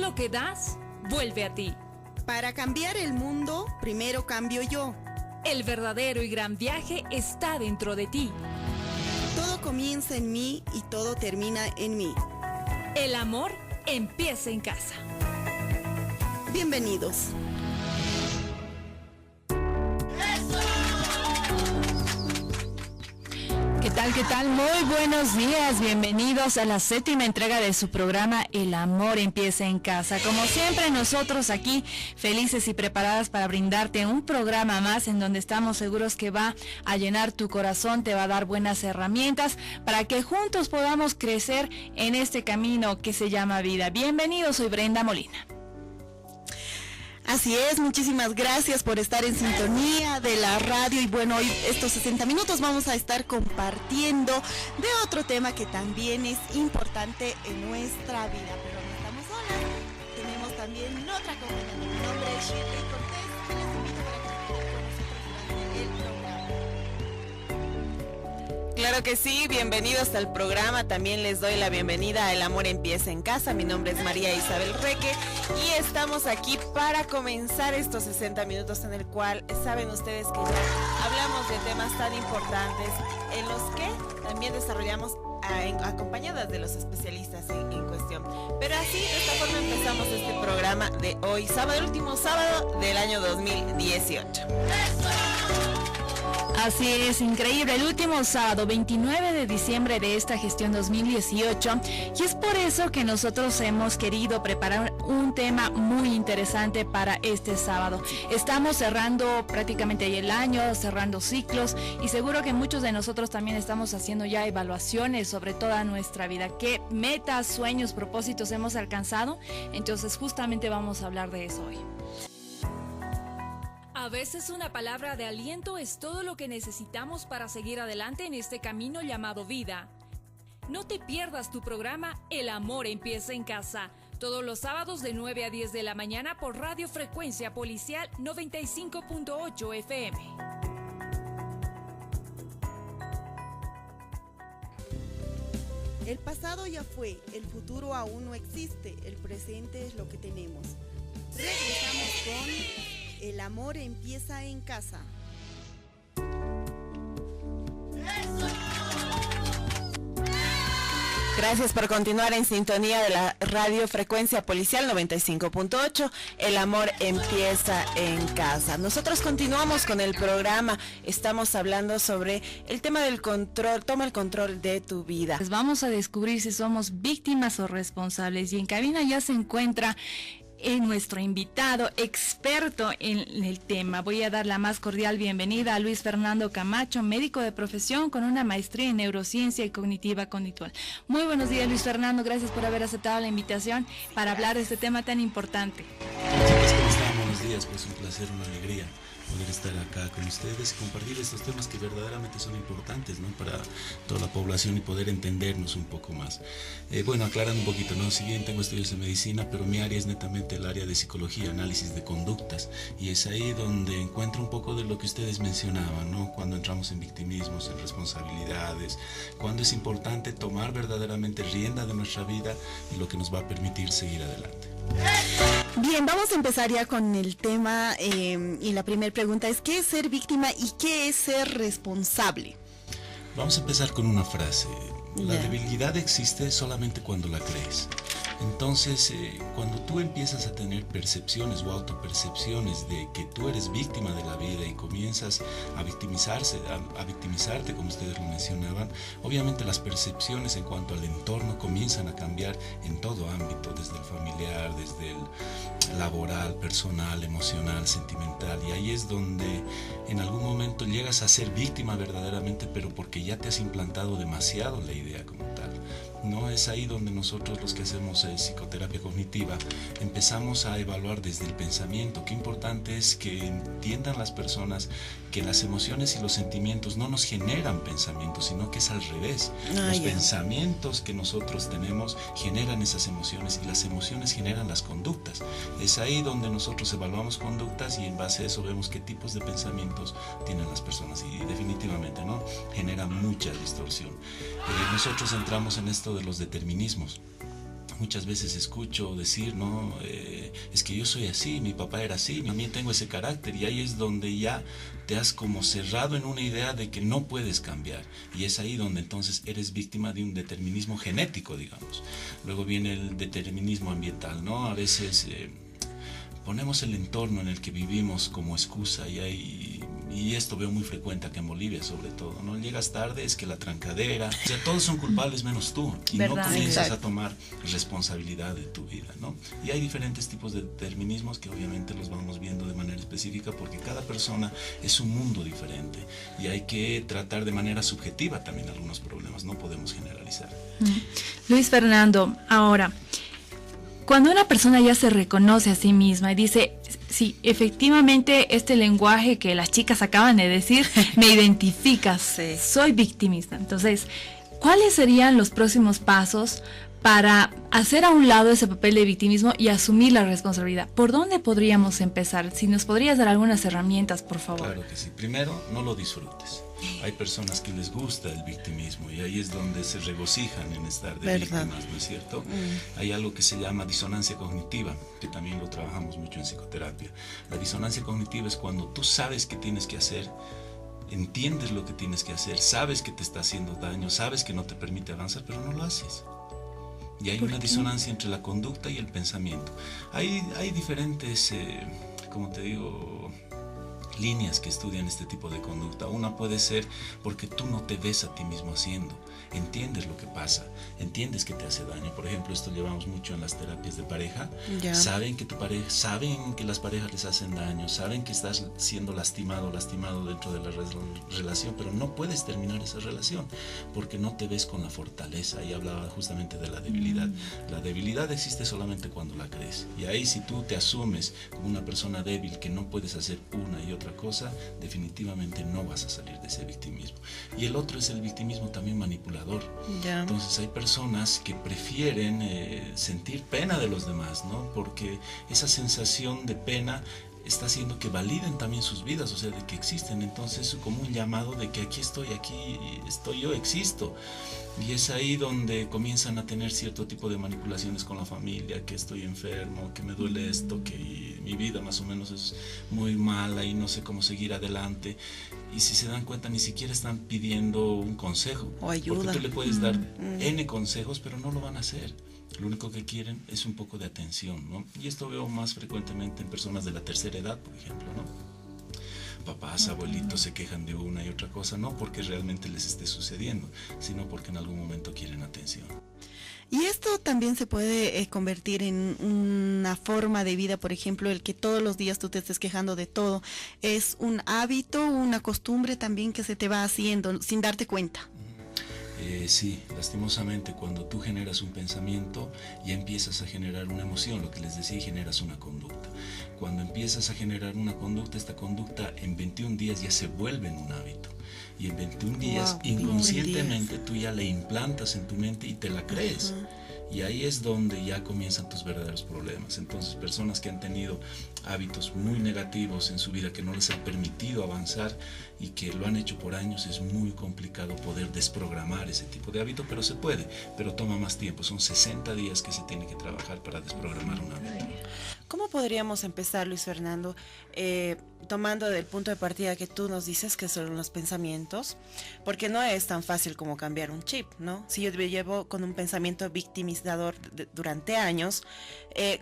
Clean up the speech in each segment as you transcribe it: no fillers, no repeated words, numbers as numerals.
lo que das, vuelve a ti. Para cambiar el mundo, primero cambio yo. El verdadero y gran viaje está dentro de ti. Todo comienza en mí y todo termina en mí. El amor empieza en casa. Bienvenidos. ¿Qué tal? Muy buenos días, bienvenidos a la 7ª entrega de su programa El Amor Empieza en Casa. Como siempre, nosotros aquí felices y preparadas para brindarte un programa más en donde estamos seguros que va a llenar tu corazón, te va a dar buenas herramientas para que juntos podamos crecer en este camino que se llama vida. Bienvenidos, soy Brenda Molina. Así es, muchísimas gracias por estar en sintonía de la radio y bueno, hoy estos 60 minutos vamos a estar compartiendo de otro tema que también es importante en nuestra vida, pero no estamos solas, tenemos también otra acompañante, mi nombre es Shirley Cortés y les invito para que estén con nosotros durante el programa. Claro que sí, bienvenidos al programa, también les doy la bienvenida a El Amor Empieza en Casa, mi nombre es María Isabel Reque y estamos aquí para comenzar estos 60 minutos en el cual saben ustedes que ya hablamos de temas tan importantes en los que también desarrollamos acompañadas de los especialistas en cuestión. Pero así, de esta forma empezamos este programa de hoy, sábado, el último sábado del año 2018. Así es, increíble, el último sábado, 29 de diciembre de esta gestión 2018, y es por eso que nosotros hemos querido preparar un tema muy interesante para este sábado. Estamos cerrando prácticamente el año, cerrando ciclos, y seguro que muchos de nosotros también estamos haciendo ya evaluaciones sobre toda nuestra vida. ¿Qué metas, sueños, propósitos hemos alcanzado? Entonces justamente vamos a hablar de eso hoy. A veces una palabra de aliento es todo lo que necesitamos para seguir adelante en este camino llamado vida. No te pierdas tu programa El Amor Empieza en Casa, todos los sábados de 9 a 10 de la mañana por Radio Frecuencia Policial 95.8 FM. El pasado ya fue, el futuro aún no existe, el presente es lo que tenemos. Regresamos con El Amor Empieza en Casa. Gracias por continuar en sintonía de la Radio Frecuencia Policial 95.8. El amor empieza en casa. Nosotros continuamos con el programa. Estamos hablando sobre el tema del control. Toma el control de tu vida. Pues vamos a descubrir si somos víctimas o responsables. Y en cabina ya se encuentra nuestro invitado experto en el tema. Voy a dar la más cordial bienvenida a Luis Fernando Camacho, médico de profesión con una maestría en neurociencia y cognitiva conductual. Muy buenos días, Luis Fernando, gracias por haber aceptado la invitación para hablar de este tema tan importante. ¿Cómo están? Buenos días, pues un placer, una alegría poder estar acá con ustedes y compartir estos temas que verdaderamente son importantes, ¿no?, para toda la población y poder entendernos un poco más. Bueno, aclarando un poquito, ¿no?, si bien tengo estudios en medicina, pero mi área es netamente el área de psicología, análisis de conductas, y es ahí donde encuentro un poco de lo que ustedes mencionaban, ¿no?, cuando entramos en victimismos, en responsabilidades, cuando es importante tomar verdaderamente rienda de nuestra vida y lo que nos va a permitir seguir adelante. Bien, vamos a empezar ya con el tema y la primera pregunta es ¿qué es ser víctima y qué es ser responsable? Vamos a empezar con una frase. La debilidad existe solamente cuando la crees. Entonces, cuando tú empiezas a tener percepciones o autopercepciones de que tú eres víctima de la vida y comienzas a victimizarte, como ustedes lo mencionaban, obviamente las percepciones en cuanto al entorno comienzan a cambiar en todo ámbito, desde el familiar, desde el laboral, personal, emocional, sentimental, y ahí es donde en algún momento llegas a ser víctima verdaderamente, pero porque ya te has implantado demasiado la idea como tal. No es ahí donde nosotros, los que hacemos psicoterapia cognitiva, empezamos a evaluar desde el pensamiento. Qué importante es que entiendan las personas que las emociones y los sentimientos no nos generan pensamientos, sino que es al revés. Los pensamientos que nosotros tenemos generan esas emociones y las emociones generan las conductas. Es ahí donde nosotros evaluamos conductas y en base a eso vemos qué tipos de pensamientos tienen las personas, y definitivamente no genera mucha distorsión. Nosotros entramos en esto de los determinismos. muchas veces escucho decir, no, es que yo soy así, mi papá era así, también tengo ese carácter, y ahí es donde ya te has como cerrado en una idea de que no puedes cambiar, y es ahí donde entonces eres víctima de un determinismo genético, digamos. Luego viene el determinismo ambiental, ¿no? A veces ponemos el entorno en el que vivimos como excusa, y esto veo muy frecuente aquí en Bolivia sobre todo, ¿no? Llegas tarde, es que la trancadera, o sea, todos son culpables menos tú, y ¿verdad? No comienzas Exacto. a tomar responsabilidad de tu vida, ¿no? Y hay diferentes tipos de determinismos que obviamente los vamos viendo de manera específica, porque cada persona es un mundo diferente, y hay que tratar de manera subjetiva también algunos problemas, no podemos generalizar. Luis Fernando, ahora, cuando una persona ya se reconoce a sí misma y dice, sí, efectivamente este lenguaje que las chicas acaban de decir me identifica, sí. Soy victimista. Entonces, ¿cuáles serían los próximos pasos para hacer a un lado ese papel de victimismo y asumir la responsabilidad? ¿Por dónde podríamos empezar? Si nos podrías dar algunas herramientas, por favor. Claro que sí. Primero, no lo disfrutes. Hay personas que les gusta el victimismo y ahí es donde se regocijan en estar de víctimas, ¿no es cierto? Hay algo que se llama disonancia cognitiva, que también lo trabajamos mucho en psicoterapia. La disonancia cognitiva es cuando tú sabes qué tienes que hacer, entiendes lo que tienes que hacer, sabes que te está haciendo daño, sabes que no te permite avanzar, pero no lo haces. Y hay una disonancia entre la conducta y el pensamiento. Hay diferentes, como te digo, líneas que estudian este tipo de conducta. Una puede ser porque tú no te ves a ti mismo haciendo, entiendes lo que pasa, entiendes que te hace daño. Por ejemplo, esto llevamos mucho en las terapias de pareja. Saben que saben que las parejas les hacen daño, saben que estás siendo lastimado dentro de la relación, pero no puedes terminar esa relación porque no te ves con la fortaleza. Y hablaba justamente de la debilidad. La debilidad existe solamente cuando la crees, y ahí si tú te asumes como una persona débil que no puedes hacer una y otra cosa, definitivamente no vas a salir de ese victimismo. Y el otro es el victimismo también manipulador. Entonces hay personas que prefieren sentir pena de los demás, ¿no? Porque esa sensación de pena está haciendo que validen también sus vidas, o sea, de que existen. Entonces como un llamado de que aquí estoy yo, existo. Y es ahí donde comienzan a tener cierto tipo de manipulaciones con la familia, que estoy enfermo, que me duele esto, que mi vida más o menos es muy mala y no sé cómo seguir adelante. Y si se dan cuenta, ni siquiera están pidiendo un consejo o ayuda, porque tú le puedes dar N consejos, pero no lo van a hacer. Lo único que quieren es un poco de atención, ¿no? Y esto veo más frecuentemente en personas de la tercera edad, por ejemplo, ¿no? Papás, abuelitos se quejan de una y otra cosa, no porque realmente les esté sucediendo, sino porque en algún momento quieren atención. Y esto también se puede convertir en una forma de vida, por ejemplo, el que todos los días tú te estés quejando de todo. Es un hábito, una costumbre también que se te va haciendo sin darte cuenta. Sí, lastimosamente cuando tú generas un pensamiento ya empiezas a generar una emoción, lo que les decía, y generas una conducta. Cuando empiezas a generar una conducta, esta conducta en 21 días ya se vuelve en un hábito. Y en 21 días, inconscientemente, tú ya la implantas en tu mente y te la crees. Y ahí es donde ya comienzan tus verdaderos problemas. Entonces, personas que han tenido hábitos muy negativos en su vida, que no les han permitido avanzar y que lo han hecho por años, es muy complicado poder desprogramar ese tipo de hábito, pero se puede, pero toma más tiempo. Son 60 días que se tiene que trabajar para desprogramar un hábito. ¿Cómo podríamos empezar, Luis Fernando? Tomando del punto de partida que tú nos dices que son los pensamientos, porque no es tan fácil como cambiar un chip, ¿no? Si yo llevo con un pensamiento victimizador durante años,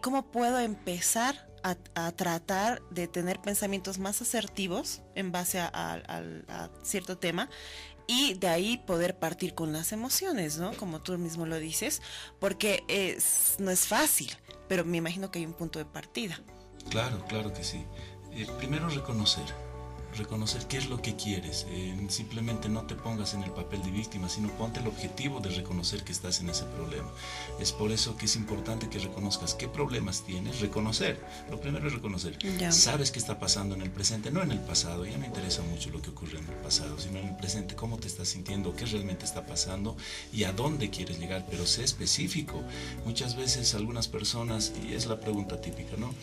¿cómo puedo empezar a tratar de tener pensamientos más asertivos en base a cierto tema? Y de ahí poder partir con las emociones, ¿no? Como tú mismo lo dices, porque no es fácil, pero me imagino que hay un punto de partida. Claro que sí. Primero reconocer qué es lo que quieres. Simplemente no te pongas en el papel de víctima, sino ponte el objetivo de reconocer que estás en ese problema. Es por eso que es importante que reconozcas qué problemas tienes. Reconocer, lo primero es reconocer. Sabes qué está pasando en el presente, no en el pasado. Ya no interesa mucho lo que ocurre en el pasado, sino en el presente, cómo te estás sintiendo, qué realmente está pasando y a dónde quieres llegar, pero sé específico. Muchas veces algunas personas, y es la pregunta típica, ¿no?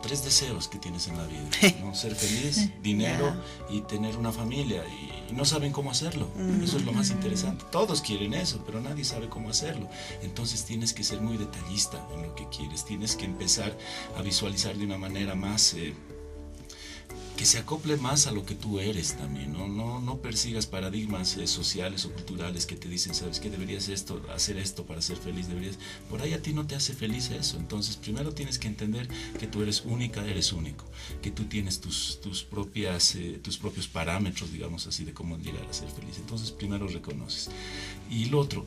3 deseos que tienes en la vida, ¿no? Ser feliz, dinero y tener una familia y no saben cómo hacerlo. Eso es lo más interesante. Todos quieren eso, pero nadie sabe cómo hacerlo. Entonces tienes que ser muy detallista en lo que quieres. Tienes que empezar a visualizar de una manera más... que se acople más a lo que tú eres también, no persigas paradigmas sociales o culturales que te dicen, sabes que deberías hacer esto para ser feliz, por ahí a ti no te hace feliz eso. Entonces primero tienes que entender que tú eres única, eres único, que tú tienes tus propios parámetros, digamos así, de cómo llegar a ser feliz. Entonces primero reconoces. Y lo otro,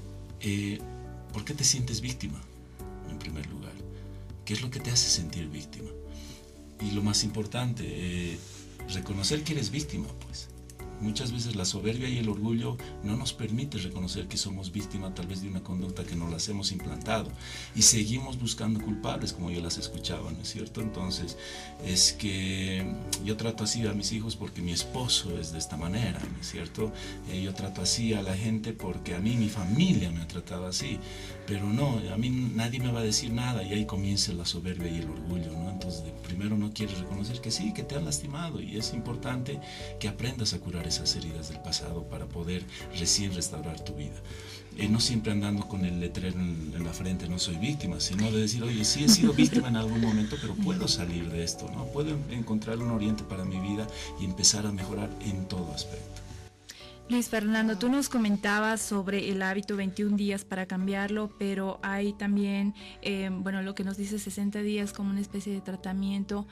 ¿por qué te sientes víctima? En primer lugar, ¿qué es lo que te hace sentir víctima? Y lo más importante, reconocer que eres víctima, pues. Muchas veces la soberbia y el orgullo no nos permite reconocer que somos víctima tal vez de una conducta que nos las hemos implantado y seguimos buscando culpables, como yo las escuchaba, ¿no es cierto? Entonces, es que yo trato así a mis hijos porque mi esposo es de esta manera, ¿no es cierto? Yo trato así a la gente porque a mí mi familia me ha tratado así, pero no, a mí nadie me va a decir nada y ahí comienza la soberbia y el orgullo, ¿no? Entonces, primero no quieres reconocer que sí, que te han lastimado y es importante que aprendas a curar esas heridas del pasado para poder recién restaurar tu vida. No siempre andando con el letrero en la frente, no soy víctima, sino de decir, oye, sí he sido víctima en algún momento, pero puedo salir de esto, ¿no? Puedo encontrar un oriente para mi vida y empezar a mejorar en todo aspecto. Luis Fernando, tú nos comentabas sobre el hábito 21 días para cambiarlo, pero hay también, lo que nos dice 60 días como una especie de tratamiento.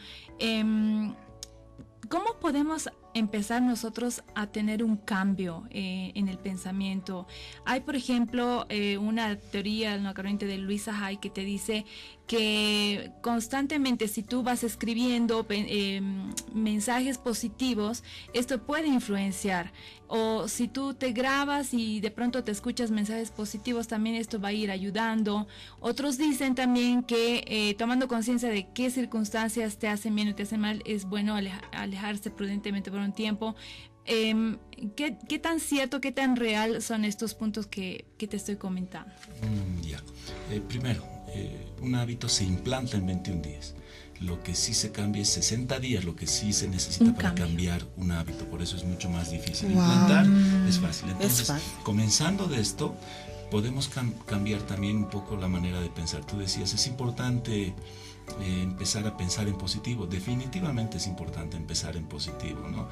¿Cómo podemos empezar nosotros a tener un cambio en el pensamiento? Hay, por ejemplo, una teoría, una corriente de Luisa Hay que te dice que constantemente si tú vas escribiendo mensajes positivos, esto puede influenciar. O si tú te grabas y de pronto te escuchas mensajes positivos, también esto va a ir ayudando. Otros dicen también que tomando conciencia de qué circunstancias te hacen bien o te hacen mal, es bueno alejarse prudentemente por un tiempo. ¿Qué tan cierto, qué tan real son estos puntos que te estoy comentando? Primero, un hábito se implanta en 21 días. Lo que sí se cambia es 60 días, lo que sí se necesita para cambiar un hábito. Por eso es mucho más difícil. Implantar es fácil. Entonces, comenzando de esto, podemos cambiar también un poco la manera de pensar. Tú decías, es importante empezar a pensar en positivo. Definitivamente es importante empezar en positivo, ¿no?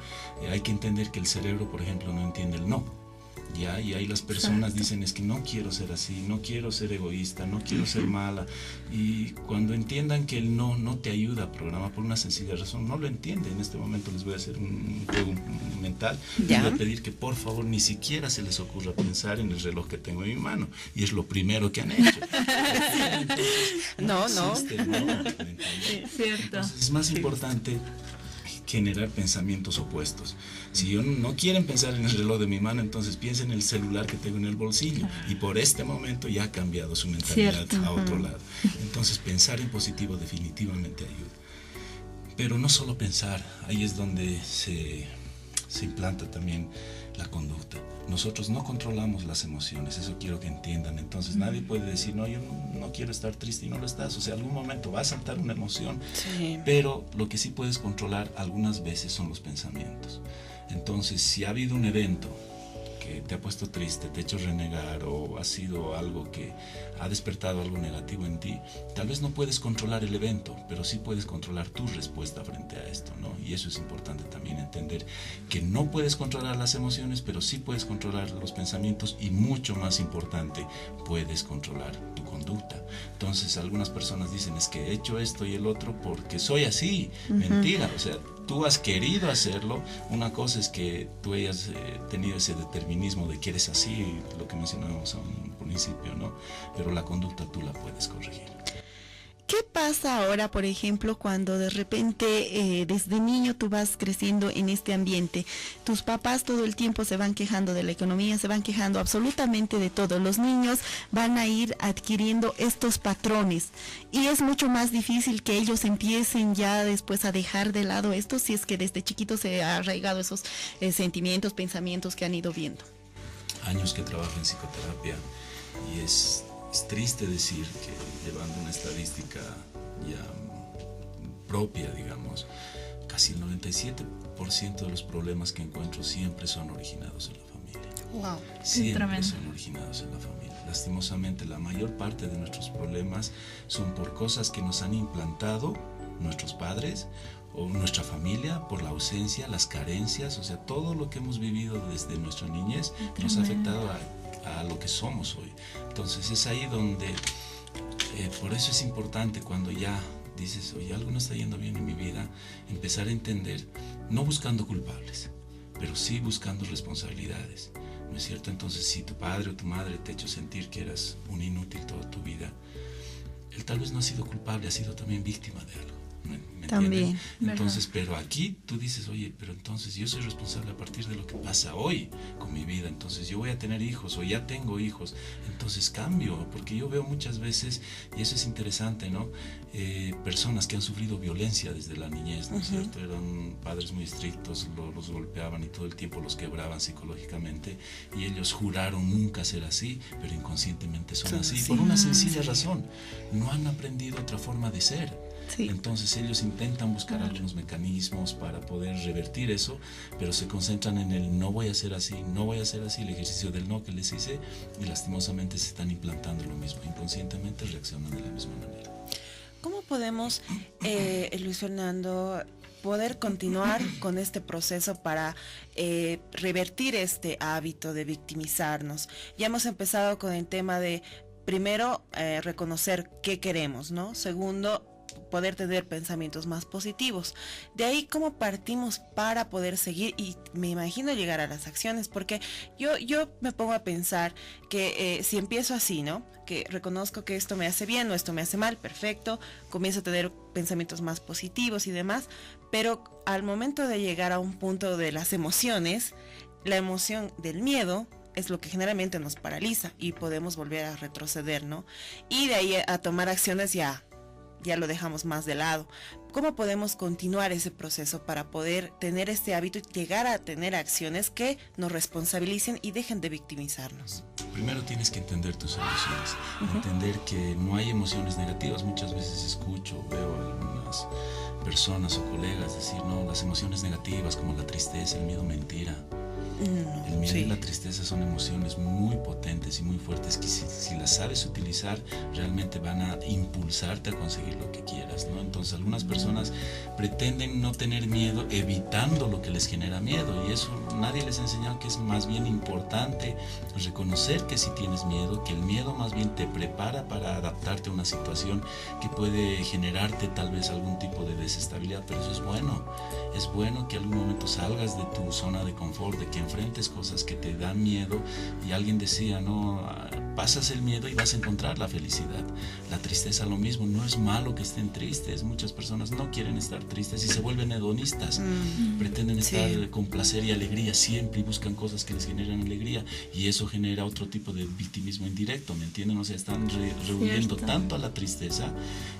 Hay que entender que el cerebro, por ejemplo, no entiende el no. ¿Ya? Y ahí las personas dicen, es que no quiero ser así, no quiero ser egoísta, no quiero ser mala. Y cuando entiendan que el no te ayuda a programar por una sencilla razón, no lo entienden. En este momento les voy a hacer un juego mental. Les voy a pedir que por favor ni siquiera se les ocurra pensar en el reloj que tengo en mi mano. Y es lo primero que han hecho. Entonces, es más importante generar pensamientos opuestos. Si yo no quieren pensar en el reloj de mi mano, entonces piensen en el celular que tengo en el bolsillo y por este momento ya ha cambiado su mentalidad a otro lado. Entonces pensar en positivo definitivamente ayuda. Pero no solo pensar, ahí es donde se implanta también la conducta. Nosotros no controlamos las emociones, eso quiero que entiendan. Entonces nadie puede decir, no, yo no quiero estar triste y no lo estás. O sea, algún momento va a saltar una emoción, pero lo que sí puedes controlar algunas veces son los pensamientos. Entonces, si ha habido un evento que te ha puesto triste, te ha hecho renegar o ha sido algo que ha despertado algo negativo en ti, tal vez no puedes controlar el evento, pero sí puedes controlar tu respuesta frente a esto, ¿no? Y eso es importante también entender, que no puedes controlar las emociones, pero sí puedes controlar los pensamientos y mucho más importante, puedes controlar tu conducta. Entonces algunas personas dicen, es que he hecho esto y el otro porque soy así. Mentira, o sea, tú has querido hacerlo. Una cosa es que tú hayas tenido ese determinismo de que eres así, lo que mencionábamos a un principio, ¿no? Pero la conducta tú la puedes corregir. ¿Qué pasa ahora, por ejemplo, cuando de repente desde niño tú vas creciendo en este ambiente? Tus papás todo el tiempo se van quejando de la economía, se van quejando absolutamente de todo. Los niños van a ir adquiriendo estos patrones y es mucho más difícil que ellos empiecen ya después a dejar de lado esto si es que desde chiquito se ha arraigado esos sentimientos, pensamientos que han ido viendo. Años que trabajo en psicoterapia y es triste decir que llevando una estadística ya propia, digamos, casi el 97% de los problemas que encuentro siempre son originados en la familia. Wow. Siempre son originados en la familia. Lastimosamente, la mayor parte de nuestros problemas son por cosas que nos han implantado nuestros padres o nuestra familia, por la ausencia, las carencias, o sea, todo lo que hemos vivido desde nuestra niñez nos ha afectado a lo que somos hoy. Entonces es ahí donde, por eso es importante cuando ya dices, oye, algo no está yendo bien en mi vida, empezar a entender, no buscando culpables, pero sí buscando responsabilidades, ¿no es cierto? Entonces, si tu padre o tu madre te ha hecho sentir que eras un inútil toda tu vida, él tal vez no ha sido culpable, ha sido también víctima de algo. ¿Me también, entonces, pero aquí tú dices, oye, pero entonces yo soy responsable a partir de lo que pasa hoy con mi vida, entonces yo voy a tener hijos o ya tengo hijos, entonces cambio, porque yo veo muchas veces, y eso es interesante, ¿no? Personas que han sufrido violencia desde la niñez, ¿no es cierto? Eran padres muy estrictos, los golpeaban y todo el tiempo los quebraban psicológicamente, y ellos juraron nunca ser así, pero inconscientemente son así, por una sencilla razón, no han aprendido otra forma de ser. Sí. Entonces ellos intentan buscar algunos mecanismos para poder revertir eso, pero se concentran en el no voy a ser así, no voy a ser así, el ejercicio del no que les hice, y lastimosamente se están implantando lo mismo, inconscientemente reaccionan de la misma manera. ¿Cómo podemos, Luis Fernando, poder continuar con este proceso para revertir este hábito de victimizarnos? Ya hemos empezado con el tema de, primero, reconocer qué queremos, ¿no? Segundo, poder tener pensamientos más positivos. De ahí, ¿cómo partimos para poder seguir? Y me imagino llegar a las acciones, porque yo me pongo a pensar que si empiezo así, ¿no? Que reconozco que esto me hace bien o esto me hace mal, perfecto, comienzo a tener pensamientos más positivos y demás, pero al momento de llegar a un punto de las emociones, la emoción del miedo es lo que generalmente nos paraliza y podemos volver a retroceder, ¿no? Y de ahí a tomar acciones ya lo dejamos más de lado. ¿Cómo podemos continuar ese proceso para poder tener este hábito y llegar a tener acciones que nos responsabilicen y dejen de victimizarnos? Primero tienes que entender tus emociones, entender que no hay emociones negativas. Muchas veces escucho, veo a algunas personas o colegas decir, no, las emociones negativas como la tristeza, el miedo, mentira. El miedo y la tristeza son emociones muy potentes y muy fuertes que si las sabes utilizar realmente van a impulsarte a conseguir lo que quieras, ¿no? Entonces algunas personas pretenden no tener miedo evitando lo que les genera miedo, y eso nadie les ha enseñado que es más bien importante reconocer que si tienes miedo, que el miedo más bien te prepara para adaptarte a una situación que puede generarte tal vez algún tipo de desestabilidad, pero eso es bueno que algún momento salgas de tu zona de confort, de que enfrentes cosas que te dan miedo. Y alguien decía, no, pasas el miedo y vas a encontrar la felicidad. La tristeza lo mismo, no es malo que estén tristes, muchas personas no quieren estar tristes y se vuelven hedonistas, pretenden estar con placer y alegría siempre y buscan cosas que les generan alegría, y eso genera otro tipo de victimismo indirecto, ¿me entienden? O sea, están rehuyendo tanto a la tristeza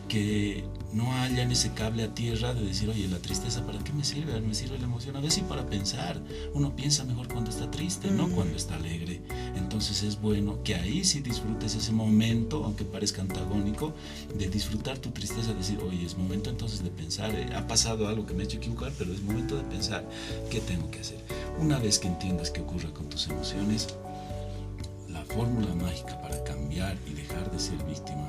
que no hallan ese cable a tierra de decir, oye, la tristeza, ¿para qué me sirve? Me sirve la emoción, a veces sí para pensar. Uno piensa mejor cuando está triste, no cuando está alegre. Entonces es bueno que ahí sí disfrutes ese momento, aunque parezca antagónico, de disfrutar tu tristeza, decir, oye, es momento entonces de pensar, ha pasado algo que me ha hecho equivocar, pero es momento de pensar qué tengo que hacer. Una vez que entiendas qué ocurre con tus emociones, la fórmula mágica para cambiar y dejar de ser víctima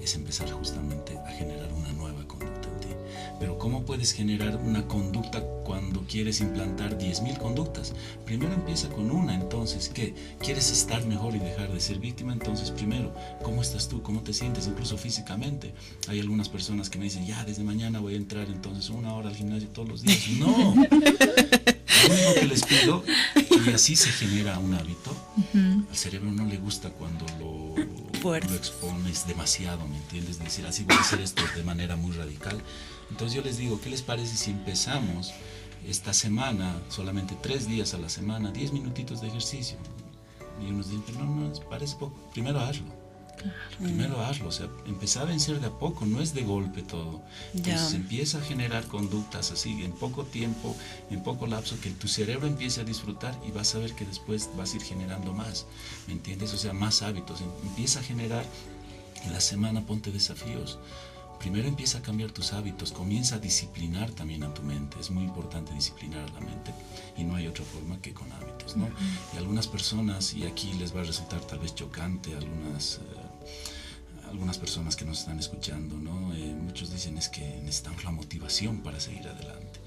es empezar justamente a generar una nueva conducta en ti. Pero ¿cómo puedes generar una conducta cuando quieres implantar 10.000 conductas? Primero empieza con una. Entonces, ¿qué? ¿Quieres estar mejor y dejar de ser víctima? Entonces, primero, ¿cómo estás tú? ¿Cómo te sientes? Incluso físicamente. Hay algunas personas que me dicen, ya, desde mañana voy a entrar entonces 1 hora al gimnasio todos los días. ¡No! Lo único que les pido, y así se genera un hábito. Al cerebro no le gusta cuando lo expones demasiado, ¿me entiendes? Es decir, así voy a hacer esto de manera muy radical. Entonces yo les digo, ¿qué les parece si empezamos esta semana, solamente 3 días a la semana, 10 minutitos de ejercicio? Y unos dicen, no, parece poco. Primero hazlo. Primero hazlo, o sea, empezar a vencer de a poco, no es de golpe todo. Entonces empieza a generar conductas así, en poco tiempo, en poco lapso, que tu cerebro empiece a disfrutar y vas a ver que después vas a ir generando más, ¿me entiendes? O sea, más hábitos. Empieza a generar, en la semana ponte desafíos. primero empieza a cambiar tus hábitos, comienza a disciplinar también a tu mente. Es muy importante disciplinar a la mente y no hay otra forma que con hábitos, ¿no? Y algunas personas, y aquí les va a resultar tal vez chocante algunas personas que nos están escuchando, ¿no? Muchos dicen es que necesitamos la motivación para seguir adelante.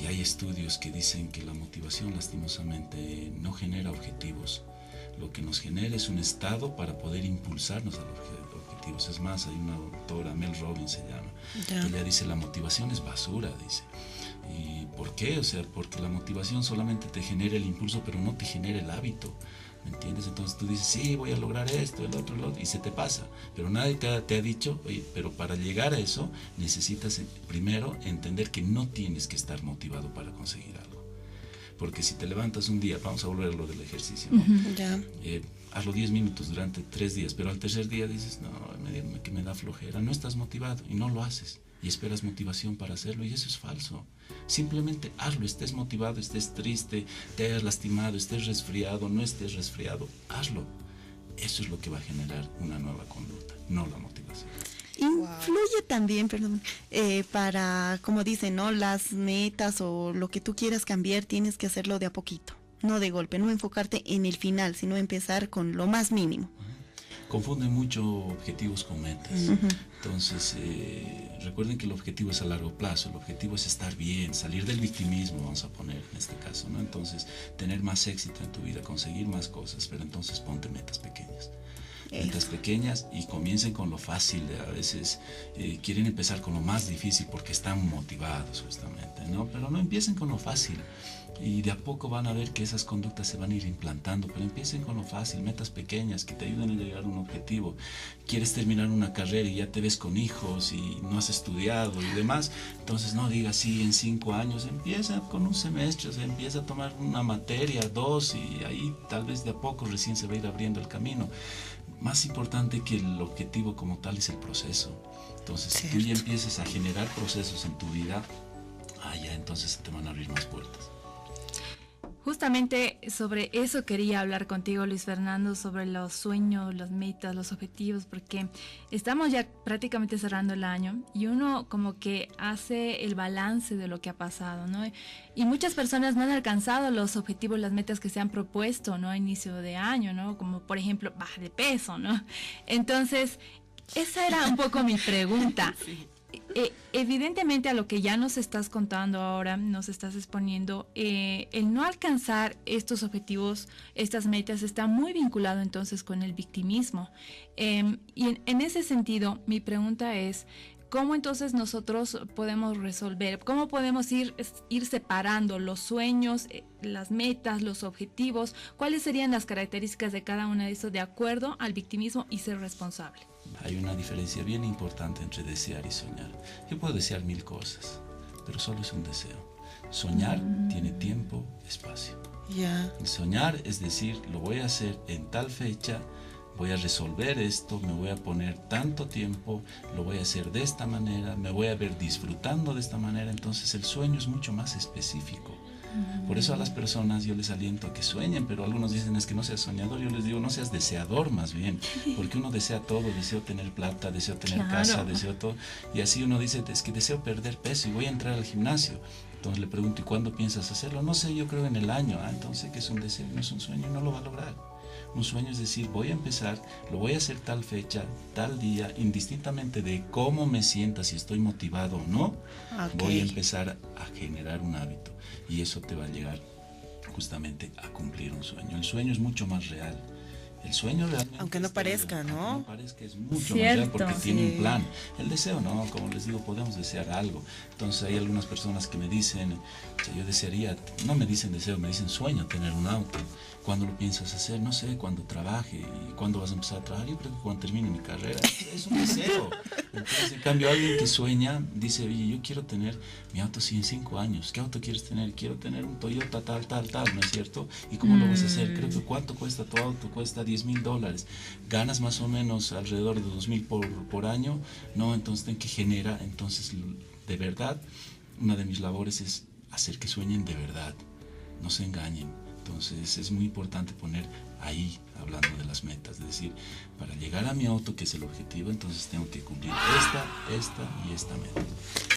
Y hay estudios que dicen que la motivación lastimosamente no genera objetivos. Lo que nos genera es un estado para poder impulsarnos a los objetivos. Es más, hay una autora, Mel Robbins se llama, ella dice la motivación es basura, dice. ¿Y por qué? O sea, porque la motivación solamente te genera el impulso, pero no te genera el hábito. ¿Me entiendes? Entonces tú dices, sí, voy a lograr esto, el otro, y se te pasa. Pero nadie te ha dicho, oye, pero para llegar a eso necesitas primero entender que no tienes que estar motivado para conseguir algo. Porque si te levantas un día, vamos a volver a lo del ejercicio, ¿no? Hazlo 10 minutos durante 3 días, pero al tercer día dices, no, me da flojera, no estás motivado y no lo haces. Y esperas motivación para hacerlo, y eso es falso. Simplemente hazlo, estés motivado, estés triste, te hayas lastimado, estés resfriado, no estés resfriado, hazlo. Eso es lo que va a generar una nueva conducta, no la motivación. Influye también, para, como dicen, ¿no? Las metas o lo que tú quieras cambiar, tienes que hacerlo de a poquito, no de golpe, no enfocarte en el final, sino empezar con lo más mínimo. Confunden mucho objetivos con metas. Entonces, recuerden que el objetivo es a largo plazo, el objetivo es estar bien, salir del victimismo, vamos a poner en este caso, ¿no? Entonces, tener más éxito en tu vida, conseguir más cosas, pero entonces ponte metas pequeñas. Metas pequeñas y comiencen con lo fácil. A veces quieren empezar con lo más difícil porque están motivados justamente, ¿no? Pero no empiecen con lo fácil. Y de a poco van a ver que esas conductas se van a ir implantando, pero empiecen con lo fácil, metas pequeñas que te ayuden a llegar a un objetivo. Quieres terminar una carrera y ya te ves con hijos y no has estudiado y demás, entonces no digas sí, en 5 años, empieza con un semestre, o sea, empieza a tomar una materia, 2, y ahí tal vez de a poco recién se va a ir abriendo el camino. Más importante que el objetivo como tal es el proceso. Entonces, si tú ya empiezas a generar procesos en tu vida, ya entonces te van a abrir más puertas. Justamente sobre eso quería hablar contigo, Luis Fernando, sobre los sueños, las metas, los objetivos, porque estamos ya prácticamente cerrando el año y uno como que hace el balance de lo que ha pasado, ¿no? Y muchas personas no han alcanzado los objetivos, las metas que se han propuesto, ¿no? A inicio de año, ¿no? Como por ejemplo, bajar de peso, ¿no? Entonces, esa era un poco mi pregunta. Evidentemente a lo que ya nos estás contando ahora, nos estás exponiendo, el no alcanzar estos objetivos, estas metas, está muy vinculado entonces con el victimismo. Y en ese sentido, mi pregunta es, ¿cómo entonces nosotros podemos resolver? ¿Cómo podemos ir separando los sueños, las metas, los objetivos? ¿Cuáles serían las características de cada una de estos de acuerdo al victimismo y ser responsable? Hay una diferencia bien importante entre desear y soñar. Yo puedo desear 1000 cosas, pero solo es un deseo. Soñar tiene tiempo, espacio. Soñar es decir, lo voy a hacer en tal fecha, voy a resolver esto, me voy a poner tanto tiempo, lo voy a hacer de esta manera, me voy a ver disfrutando de esta manera. Entonces el sueño es mucho más específico. Por eso a las personas yo les aliento a que sueñen, pero algunos dicen es que no seas soñador. Yo les digo no seas deseador más bien, porque uno desea todo, deseo tener plata, deseo tener casa, deseo todo, y así uno dice es que deseo perder peso y voy a entrar al gimnasio. Entonces le pregunto, ¿y cuándo piensas hacerlo? No sé, yo creo en el año. Entonces que es un deseo, no es un sueño, no lo va a lograr. Un sueño es decir, voy a empezar, lo voy a hacer tal fecha, tal día, indistintamente de cómo me sienta, si estoy motivado o no, voy a empezar a generar un hábito y eso te va a llegar justamente a cumplir un sueño. El sueño es mucho más real. El sueño realmente, aunque no parezca, ¿no? Aunque no parezca, es mucho más real porque tiene un plan. El deseo, ¿no? Como les digo, podemos desear algo. Entonces hay algunas personas que me dicen, o sea, yo desearía, no me dicen deseo, me dicen sueño tener un auto. ¿Cuándo lo piensas hacer? No sé, cuando trabaje. ¿Y cuándo vas a empezar a trabajar? Yo creo que cuando termine mi carrera. Es un deseo. Entonces, en cambio, alguien que sueña dice, oye, yo quiero tener mi auto sí en 5 años. ¿Qué auto quieres tener? Quiero tener un Toyota tal, ¿no es cierto? ¿Y cómo lo vas a hacer? Creo que ¿cuánto cuesta tu auto? Cuesta $10,000. ¿Ganas más o menos alrededor de $2,000 por año? No, entonces ten que generar. Entonces, de verdad, una de mis labores es hacer que sueñen de verdad. No se engañen. Entonces es muy importante poner ahí hablando de las metas, es decir, para llegar a mi auto, que es el objetivo, entonces tengo que cumplir esta y esta meta.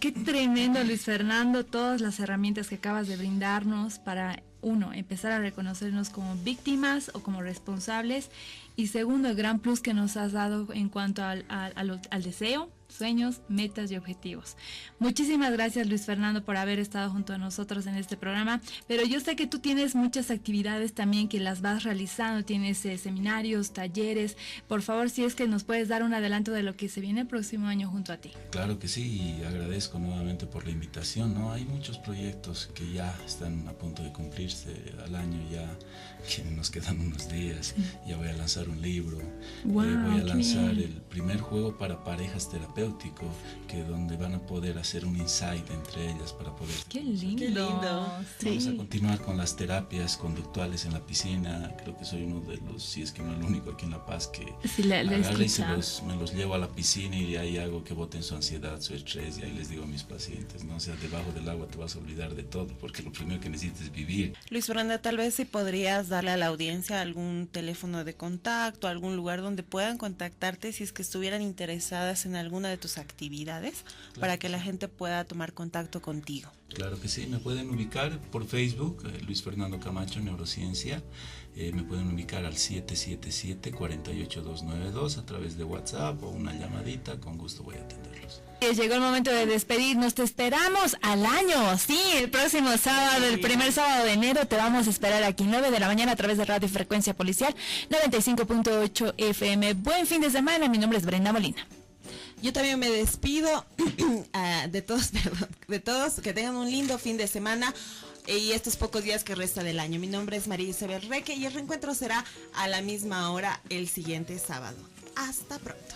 Qué tremendo, Luis Fernando, todas las herramientas que acabas de brindarnos para, uno, empezar a reconocernos como víctimas o como responsables, y segundo, el gran plus que nos has dado en cuanto al deseo, sueños, metas y objetivos. Muchísimas gracias, Luis Fernando, por haber estado junto a nosotros en este programa, pero yo sé que tú tienes muchas actividades también que las vas realizando, tienes seminarios, talleres. Por favor, si es que nos puedes dar un adelanto de lo que se viene el próximo año junto a ti. Claro que sí, y agradezco nuevamente por la invitación, ¿no? Hay muchos proyectos que ya están a punto de cumplirse al año, ya que nos quedan unos días. Ya voy a lanzar un libro, voy a lanzar el primer juego para parejas terapéutico, que donde van a poder hacer un insight entre ellas para poder... ¡Qué lindo! ¡Qué lindo! Vamos a continuar con las terapias conductuales en la piscina. Creo que soy uno de los, si es que no el único aquí en La Paz, que sí, me los llevo a la piscina y ahí hago que boten su ansiedad, su estrés, y ahí les digo a mis pacientes, ¿no? O sea, debajo del agua te vas a olvidar de todo, porque lo primero que necesitas es vivir. Luis Fernando, tal vez si podrías darle a la audiencia algún teléfono de contacto, algún lugar donde puedan contactarte si es que estuvieran interesadas en alguna de tus actividades, claro, para que la gente pueda tomar contacto contigo. Claro que sí, me pueden ubicar por Facebook, Luis Fernando Camacho, Neurociencia. Me pueden ubicar al 777-48292 a través de WhatsApp o una llamadita, con gusto voy a atenderlos. Llegó el momento de despedirnos, te esperamos al año, sí, el próximo sábado, el primer sábado de enero, te vamos a esperar aquí 9 de la mañana a través de Radio Frecuencia Policial 95.8 FM. Buen fin de semana, mi nombre es Brenda Molina. Yo también me despido de todos, que tengan un lindo fin de semana y estos pocos días que resta del año. Mi nombre es María Isabel Reque y el reencuentro será a la misma hora el siguiente sábado. Hasta pronto.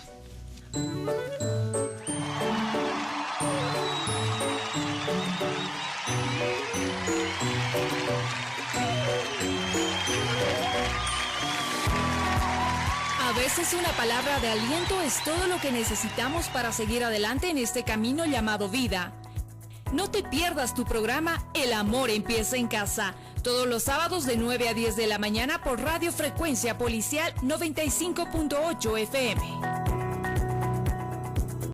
A veces una palabra de aliento es todo lo que necesitamos para seguir adelante en este camino llamado vida. No te pierdas tu programa El Amor Empieza en Casa, todos los sábados de 9 a 10 de la mañana por Radio Frecuencia Policial 95.8 FM.